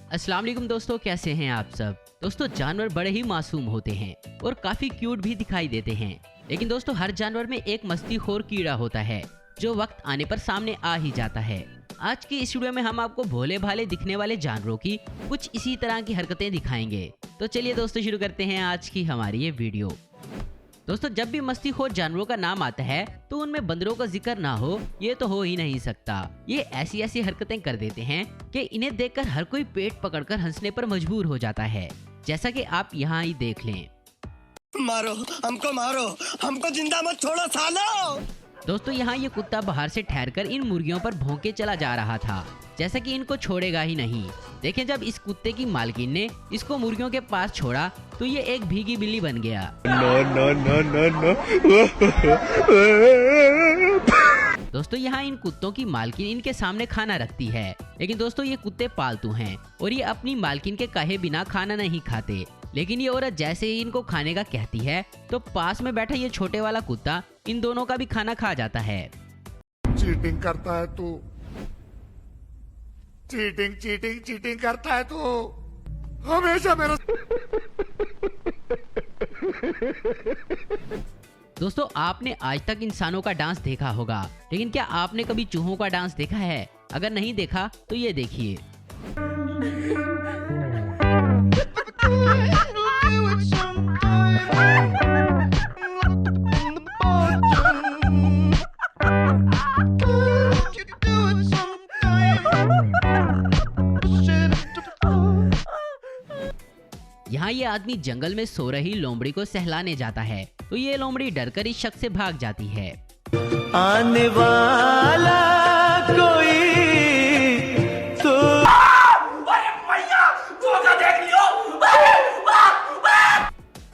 अस्सलाम वालेकुम दोस्तों, कैसे हैं आप सब। दोस्तों जानवर बड़े ही मासूम होते हैं और काफी क्यूट भी दिखाई देते हैं, लेकिन दोस्तों हर जानवर में एक मस्तीखोर कीड़ा होता है जो वक्त आने पर सामने आ ही जाता है। आज की इस वीडियो में हम आपको भोले भाले दिखने वाले जानवरों की कुछ इसी तरह की हरकतें दिखाएंगे। तो चलिए दोस्तों शुरू करते हैं आज की हमारी ये वीडियो। दोस्तों जब भी मस्तीखोर जानवरों का नाम आता है तो उनमें बंदरों का जिक्र ना हो ये तो हो ही नहीं सकता। ये ऐसी ऐसी हरकतें कर देते हैं कि इन्हें देखकर हर कोई पेट पकड़कर हंसने पर मजबूर हो जाता है, जैसा कि आप यहाँ ही देख लें। मारो, हमको जिंदा मत छोड़ो सालो। दोस्तों यहाँ ये कुत्ता बाहर से ठहरकर इन मुर्गियों पर भौंके चला जा रहा था, जैसा कि इनको छोड़ेगा ही नहीं। देखें जब इस कुत्ते की मालकिन ने इसको मुर्गियों के पास छोड़ा तो ये एक भीगी बिल्ली बन गया। नो। दोस्तों यहाँ इन कुत्तों की मालकिन इनके सामने खाना रखती है, लेकिन दोस्तों ये कुत्ते पालतू हैं और ये अपनी मालकिन के कहे बिना खाना नहीं खाते। लेकिन ये औरत जैसे ही इनको खाने का कहती है तो पास में बैठा ये छोटे वाला कुत्ता इन दोनों का भी खाना खा जाता है। चीटिंग करता है तू, चीटिंग करता है तू हमेशा मेरा। दोस्तों आपने आज तक इंसानों का डांस देखा होगा, लेकिन क्या आपने कभी चूहों का डांस देखा है? अगर नहीं देखा तो ये देखिए। यहाँ ये आदमी जंगल में सो रही लोमड़ी को सहलाने जाता है तो ये लोमड़ी डरकर इस शख्स से भाग जाती है। आने वाला कोई तो देख लियो।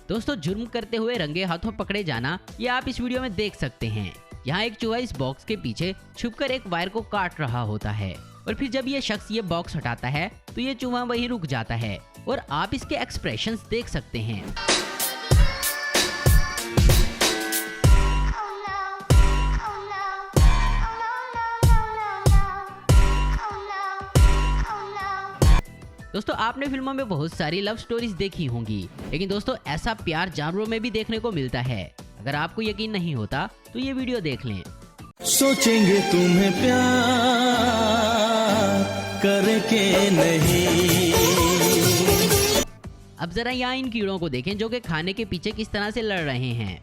दोस्तों जुर्म करते हुए रंगे हाथों पकड़े जाना ये आप इस वीडियो में देख सकते हैं। यहाँ एक चूहा इस बॉक्स के पीछे छुपकर एक वायर को काट रहा होता है और फिर जब ये शख्स ये बॉक्स हटाता है तो ये चूहा वहीं रुक जाता है और आप इसके एक्सप्रेशंस देख सकते हैं। दोस्तों आपने फिल्मों में बहुत सारी लव स्टोरीज देखी होंगी, लेकिन दोस्तों ऐसा प्यार जानवरों में भी देखने को मिलता है। अगर आपको यकीन नहीं होता तो ये वीडियो देख लें। सोचेंगे तुम्हें प्यार करके नहीं। अब जरा यहाँ इन कीड़ों को देखें जो कि खाने के पीछे किस तरह से लड़ रहे हैं।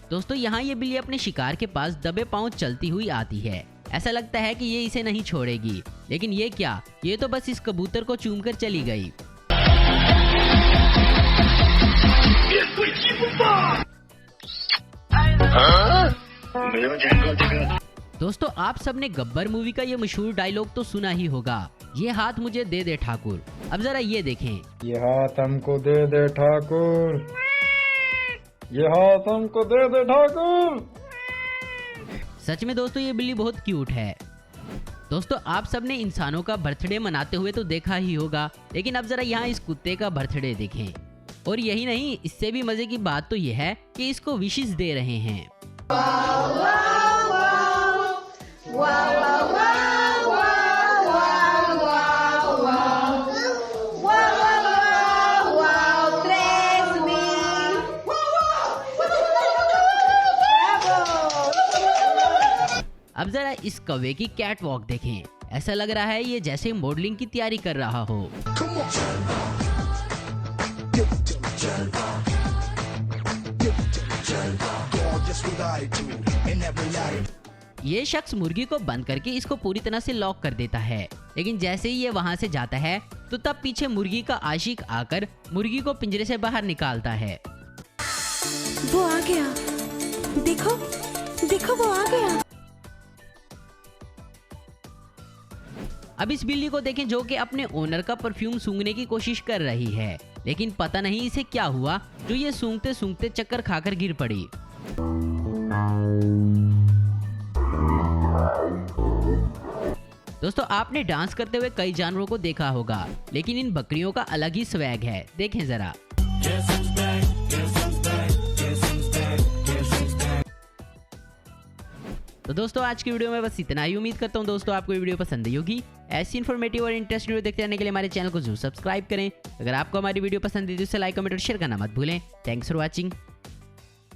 दोस्तों यहाँ ये बिल्ली अपने शिकार के पास दबे पांव चलती हुई आती है। ऐसा लगता है कि ये इसे नहीं छोड़ेगी, लेकिन ये क्या, ये तो बस इस कबूतर को चूमकर चली गई। दोस्तों आप सबने गब्बर मूवी का ये मशहूर डायलॉग तो सुना ही होगा, ये हाथ मुझे दे दे ठाकुर। अब जरा ये देखें, ये हाथ हमको दे दे ठाकुर, ये हाथ हमको दे दे ठाकुर। सच में दोस्तों ये बिल्ली बहुत क्यूट है। दोस्तों आप सबने इंसानों का बर्थडे मनाते हुए तो देखा ही होगा, लेकिन अब जरा यहाँ इस कुत्ते का बर्थडे देखें। और यही नहीं, इससे भी मजे की बात तो ये है कि इसको विशेस दे रहे हैं। अब जरा इस कौवे की कैट वॉक देखें, ऐसा लग रहा है ये जैसे मॉडलिंग की तैयारी कर रहा हो। ये शख्स मुर्गी को बंद करके इसको पूरी तरह से लॉक कर देता है, लेकिन जैसे ही ये वहां से जाता है तो तब पीछे मुर्गी का आशिक आकर मुर्गी को पिंजरे से बाहर निकालता है। वो आ गया, देखो देखो वो आ गया। अब इस बिल्ली को देखें जो कि अपने ओनर का परफ्यूम सूंघने की कोशिश कर रही है, लेकिन पता नहीं इसे क्या हुआ जो ये सूंघते सूंघते चक्कर खाकर गिर पड़ी। दोस्तों आपने डांस करते हुए कई जानवरों को देखा होगा, लेकिन इन बकरियों का अलग ही स्वैग है, देखें जरा। तो दोस्तों आज की वीडियो में बस इतना ही। उम्मीद करता हूँ दोस्तों आपको ये वीडियो पसंद आई होगी। ऐसी इन्फॉर्मेटिव और इंटरेस्टिंग वीडियो देखते रहने के लिए हमारे चैनल को जरूर सब्सक्राइब करें। अगर आपको हमारी वीडियो पसंद है तो इसे लाइक, कमेंट और शेयर करना मत भूलें। Thanks for watching.